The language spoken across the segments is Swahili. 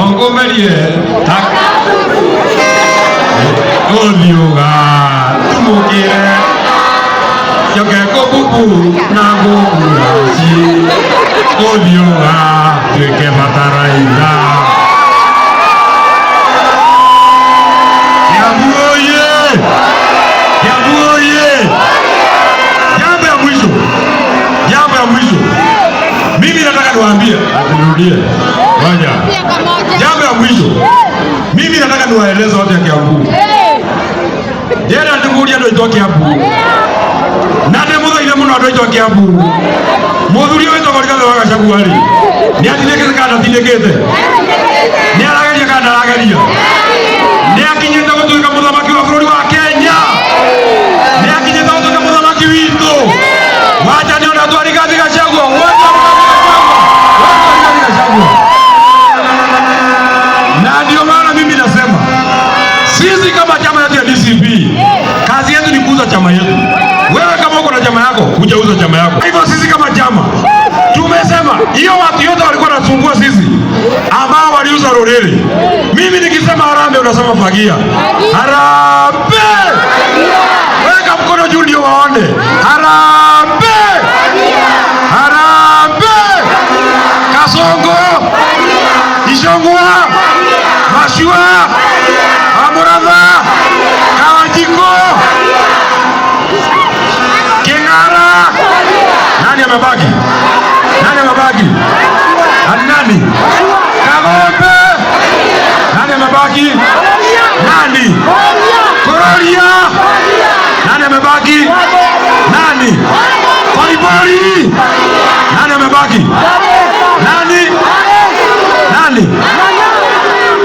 Ongomerie Odioga Tumukire Yokeko bubu Nagurasi Odioga Tuike Bataraida Yabuoye Yabuoye Jambo ya mwisho. Jambo ya mwisho. Mimi nataka niwaambie, nirudie. Ngoja. Jambo ya mwisho. Mimi nataka niwaeleze watu ya Kiambu. Yera ndikuria ndo itoa Kiambu. Nade mutho ile muno ndo itoa Kiambu. Muthuri wetu Rigathi wa Gachagua ri. Ni atinekete kana tinekete. Ni arageria kana arageria. Ni akinyete gutuika muthamaki wa bũrũri wa Kenya. Ni akinyete gutuika muthamaki witũ. Wacha niona tu Rigathi Gachagua. Wacha Rigathi Gachagua. Na ndio maana mimi nasema sisi kama chama yetu ya DCP kazi yetu ni kuuza chama yetu. Wewe kama uko na chama yako, hujauza chama yako. Hivyo sisi kama chama tumesema hiyo watu yote walikuwa wanasumbua sisi ambao waliuza Rorere. Mimi nikisema harambee unasema fagia. Harambee! Weka mkono juu ndio waone. Harambee! Harambee! Kasongo! Ishongwa! Mashua! Amuratha! Kawajiko! King'ara! Nani amebaki? Nani amebaki? Nani? Kagombe! Nani amebaki? Nani? Kororia! Nani amebaki? Nani? Polipoli! Nani amebaki? Nani? Nani?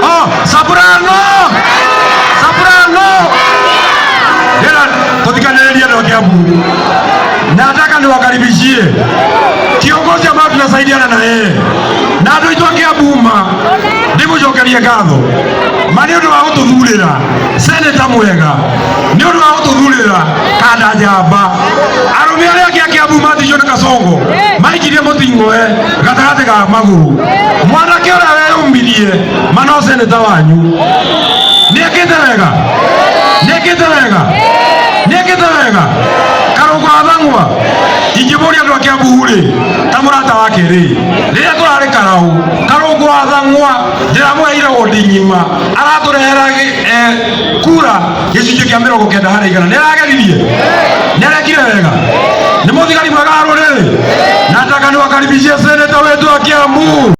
Oh, Soprano! Soprano! Yera tutikanelia ndo Kiambu. Nataka niwakaribishie kiongozi ambaye tunasaidiana na yeye. Na ndo itwa Kiambuma. Ndimo jokeria gatho. Mani undu wa gututhurira seneta mwega. Ni undu wa gututhurira kada njamba. Arume aria kia Kiambuma thijo ni Kasongo. Maikirie mutingoe gatagate ga maguru. Mwanake uria weyumbirie mano seneta wanyu. Niekite wega. Niekite wega. Niekite wega. Karongo athangwa. Ingimuria andu a Kiambu ri ta murata wake ri. Riria turari Karau. Karongo athangwa ndiramweire wodi nyima. Araturehera kura gicunjĩ kĩa 90 harĩ 100. Nĩarageririe. Nĩarekire wega. Nĩ mũthigari mwega wa rũrĩrĩ. Nataka niwakaribishie seneta wetu wa Kiambu.